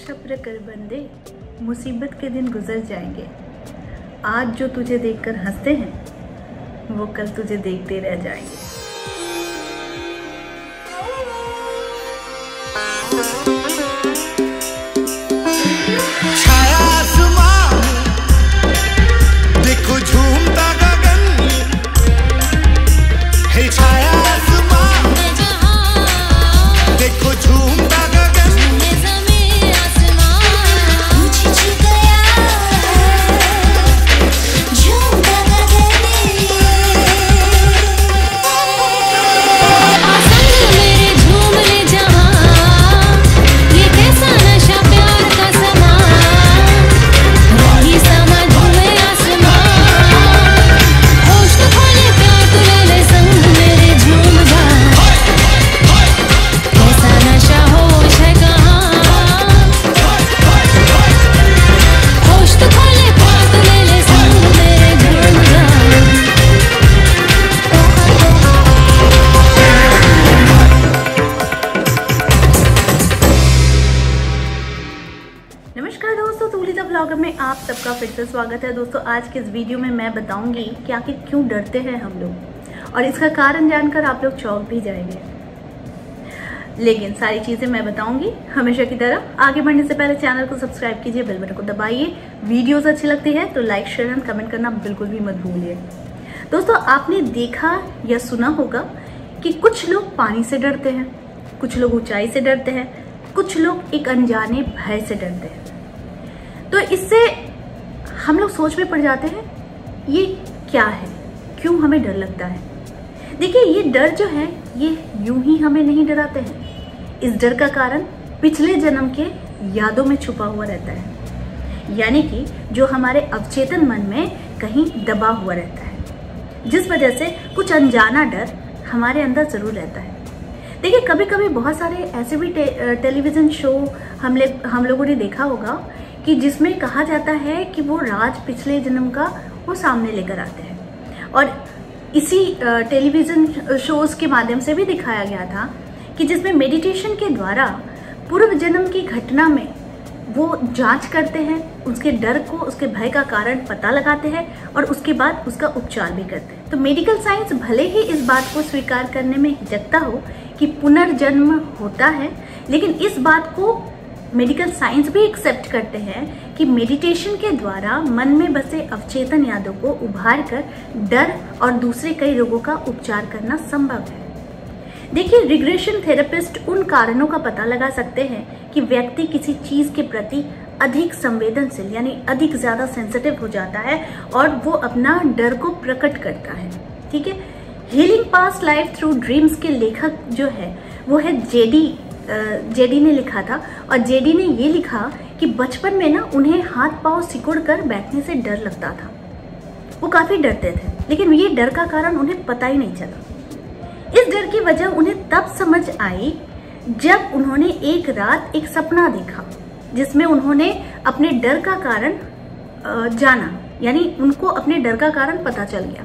सब्र कर बंदे, मुसीबत के दिन गुजर जाएंगे। आज जो तुझे देखकर हंसते हैं वो कल तुझे देखते रह जाएंगे। छाया आसमां, देखो झूमता गगन है। छाया आसमां, देखो झूमता गगन। नमस्कार दोस्तों, तूली द ब्लॉगर में आप सबका फिर से स्वागत है। दोस्तों आज के इस वीडियो में मैं बताऊंगी कि आखिर क्यों डरते हैं हम लोग, और इसका कारण जानकर आप लोग चौंक भी जाएंगे। लेकिन सारी चीजें मैं बताऊंगी। हमेशा की तरह आगे बढ़ने से पहले चैनल को सब्सक्राइब कीजिए, बेल बटन को दबाइए। वीडियोस अच्छी लगती है तो लाइक शेयर एंड कमेंट करना बिल्कुल भी मत भूलिए। दोस्तों आपने देखा या सुना होगा कि कुछ लोग पानी से डरते हैं, कुछ लोग ऊंचाई से डरते हैं, कुछ लोग एक अनजाने भय से डरते हैं। तो इससे हम लोग सोच में पड़ जाते हैं, ये क्या है, क्यों हमें डर लगता है। देखिए ये डर जो है ये यूं ही हमें नहीं डराते हैं। इस डर का कारण पिछले जन्म के यादों में छुपा हुआ रहता है, यानी कि जो हमारे अवचेतन मन में कहीं दबा हुआ रहता है, जिस वजह से कुछ अनजाना डर हमारे अंदर जरूर रहता है। देखिए कभी कभी बहुत सारे ऐसे भी टेलीविजन शो हम लोगों ने देखा होगा कि जिसमें कहा जाता है कि वो राज पिछले जन्म का वो सामने लेकर आते हैं। और इसी टेलीविजन शोज के माध्यम से भी दिखाया गया था कि जिसमें मेडिटेशन के द्वारा पूर्व जन्म की घटना में वो जांच करते हैं, उसके डर को, उसके भय का कारण पता लगाते हैं और उसके बाद उसका उपचार भी करते हैं। तो मेडिकल साइंस भले ही इस बात को स्वीकार करने में हिचकता हो कि पुनर्जन्म होता है, लेकिन इस बात को मेडिकल साइंस भी एक्सेप्ट करते हैं कि मेडिटेशन के द्वारा मन में बसे अवचेतन यादों को उभार कर डर और दूसरे कई रोगों का उपचार करना संभव है। देखिए रिग्रेशन थेरेपिस्ट उन कारणों का पता लगा सकते हैं कि व्यक्ति किसी चीज के प्रति अधिक संवेदनशील यानी अधिक ज्यादा सेंसिटिव हो जाता है और वो अपना डर को प्रकट करता है। ठीक है, healing past life through dreams के लेखक जो है वो है जेडी ने लिखा था। और जेडी ने ये लिखा कि बचपन में ना उन्हें हाथ पांव सिकुड़ कर बैठने से डर लगता था। वो काफी डरते थे, लेकिन ये डर का कारण उन्हें पता ही नहीं चला। इस डर की वजह उन्हें तब समझ आई जब उन्होंने एक रात एक सपना देखा जिसमें उन्होंने अपने डर का कारण जाना, यानी उनको अपने डर का कारण पता चल गया।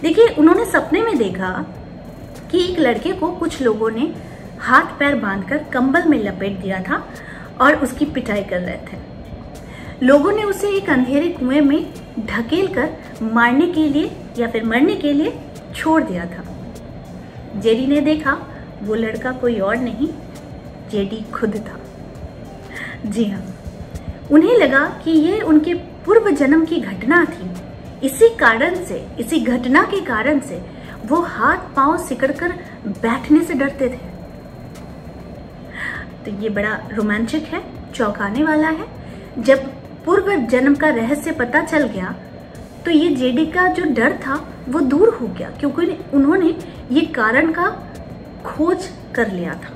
देखिए उन्होंने सपने में देखा कि एक लड़के को कुछ लोगों ने हाथ पैर बांधकर कंबल में लपेट दिया था और उसकी पिटाई कर रहे थे। लोगों ने उसे एक अंधेरे कुएं में ढकेल कर मारने के लिए या फिर मरने के लिए छोड़ दिया था। जेडी ने देखा वो लड़का कोई और नहीं, जेडी खुद था। जी हाँ, उन्हें लगा कि ये उनके पूर्व जन्म की घटना थी। इसी कारण से, इसी घटना के कारण से वो हाथ पांव सिकड़कर बैठने से डरते थे। तो ये बड़ा रोमांचक है, चौंकाने वाला है। जब पूर्व जन्म का रहस्य पता चल गया तो ये जेडी का जो डर था वो दूर हो गया, क्योंकि उन्होंने ये कारण का खोज कर लिया था।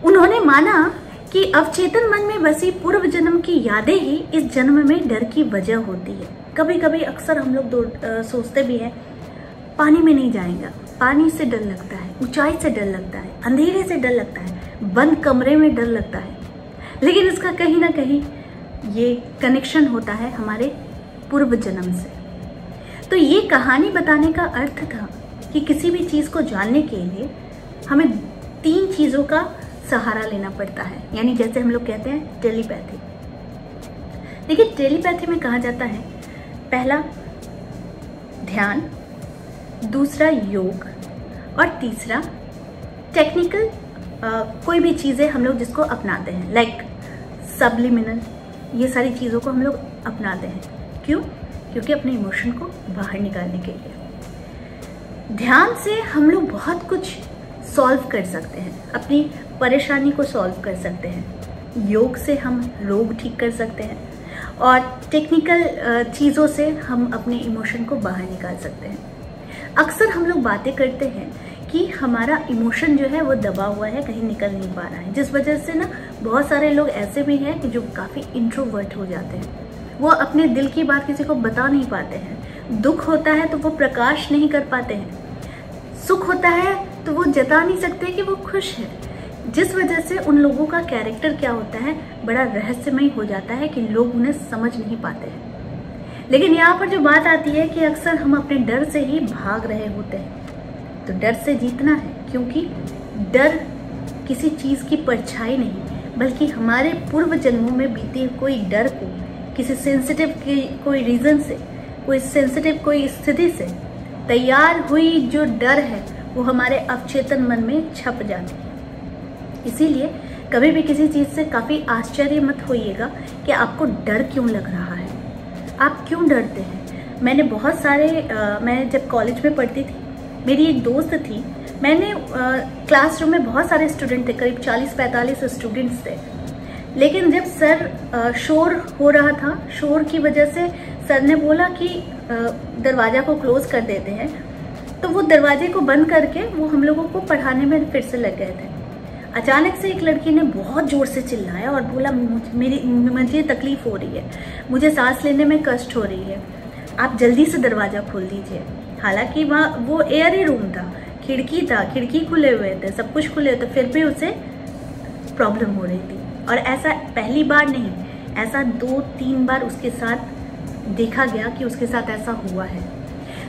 उन्होंने माना कि अवचेतन मन में बसी पूर्व जन्म की यादें ही इस जन्म में डर की वजह होती है। कभी कभी अक्सर हम लोग सोचते भी हैं पानी में नहीं जाएगा, पानी से डर लगता है, ऊंचाई से डर लगता है, अंधेरे से डर लगता है, बंद कमरे में डर लगता है, लेकिन इसका कहीं ना कहीं ये कनेक्शन होता है हमारे पूर्व जन्म से। तो ये कहानी बताने का अर्थ था कि किसी भी चीज को जानने के लिए हमें 3 चीजों का सहारा लेना पड़ता है, यानी जैसे हम लोग कहते हैं टेलीपैथी। देखिए, टेलीपैथी में कहा जाता है पहला ध्यान, दूसरा योग और तीसरा टेक्निकल कोई भी चीज़ें हम लोग जिसको अपनाते हैं, लाइक सबलिमिनल, ये सारी चीज़ों को हम लोग अपनाते हैं। क्यों? क्योंकि अपने इमोशन को बाहर निकालने के लिए। ध्यान से हम लोग बहुत कुछ सॉल्व कर सकते हैं, अपनी परेशानी को सॉल्व कर सकते हैं। योग से हम रोग ठीक कर सकते हैं और टेक्निकल चीज़ों से हम अपने इमोशन को बाहर निकाल सकते हैं। अक्सर हम लोग बातें करते हैं कि हमारा इमोशन जो है वो दबा हुआ है, कहीं निकल नहीं पा रहा है, जिस वजह से ना बहुत सारे लोग ऐसे भी हैं कि जो काफ़ी इंट्रोवर्ट हो जाते हैं। वो अपने दिल की बात किसी को बता नहीं पाते हैं। दुख होता है तो वो प्रकाश नहीं कर पाते हैं, सुख होता है तो वो जता नहीं सकते कि वो खुश है, जिस वजह से उन लोगों का कैरेक्टर क्या होता है, बड़ा रहस्यमय हो जाता है कि लोग उन्हें समझ नहीं पाते हैं। लेकिन यहाँ पर जो बात आती है कि अक्सर हम अपने डर से ही भाग रहे होते हैं। तो डर से जीतना है, क्योंकि डर किसी चीज़ की परछाई नहीं, बल्कि हमारे पूर्व जन्मों में बीते कोई डर को, किसी सेंसिटिव की कोई रीज़न से, कोई सेंसिटिव कोई स्थिति से तैयार हुई जो डर है वो हमारे अवचेतन मन में छप जाती है। इसीलिए कभी भी किसी चीज़ से काफ़ी आश्चर्य मत होइएगा कि आपको डर क्यों लग रहा है, आप क्यों डरते हैं। मैंने बहुत सारे मैं जब कॉलेज में पढ़ती थी, मेरी एक दोस्त थी, मैंने क्लासरूम में बहुत सारे स्टूडेंट थे, करीब 40-45 स्टूडेंट्स थे। लेकिन जब सर शोर हो रहा था, शोर की वजह से सर ने बोला कि दरवाज़ा को क्लोज कर देते हैं, तो वो दरवाजे को बंद करके वो हम लोगों को पढ़ाने में फिर से लग गए थे। अचानक से एक लड़की ने बहुत ज़ोर से चिल्लाया और बोला, मुझे तकलीफ़ हो रही है, मुझे सांस लेने में कष्ट हो रही है, आप जल्दी से दरवाज़ा खोल दीजिए। हालांकि वहाँ वो एयर ही रूम था, खिड़की था, खिड़की खुले हुए थे, सब कुछ खुले हुए थे, फिर भी उसे प्रॉब्लम हो रही थी। और ऐसा पहली बार नहीं, ऐसा 2-3 बार उसके साथ देखा गया कि उसके साथ ऐसा हुआ है।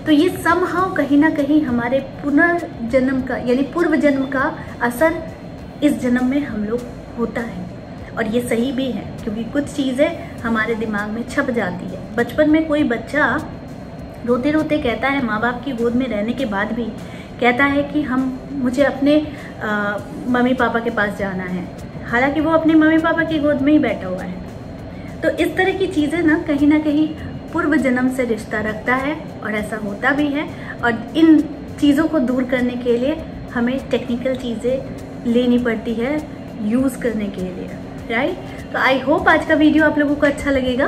तो ये समहाउ कहीं ना कहीं हमारे पुनर्जन्म का, यानी पूर्व जन्म का असर इस जन्म में हम लोग होता है। और ये सही भी है, क्योंकि कुछ चीज़ें हमारे दिमाग में छप जाती है। बचपन में कोई बच्चा रोते रोते कहता है, माँ बाप की गोद में रहने के बाद भी कहता है कि मुझे अपने मम्मी पापा के पास जाना है, हालांकि वो अपने मम्मी पापा की गोद में ही बैठा हुआ है। तो इस तरह की चीज़ें ना कहीं पूर्व जन्म से रिश्ता रखता है और ऐसा होता भी है। और इन चीज़ों को दूर करने के लिए हमें टेक्निकल चीज़ें लेनी पड़ती है यूज़ करने के लिए, राइट। तो आई होप आज का वीडियो आप लोगों को अच्छा लगेगा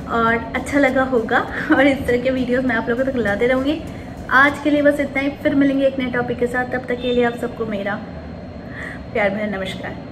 और अच्छा लगा होगा, और इस तरह के वीडियोस मैं आप लोगों तक लाते रहूँगी। आज के लिए बस इतना ही, फिर मिलेंगे एक नए टॉपिक के साथ। तब तक के लिए आप सबको मेरा प्यार भरा नमस्कार।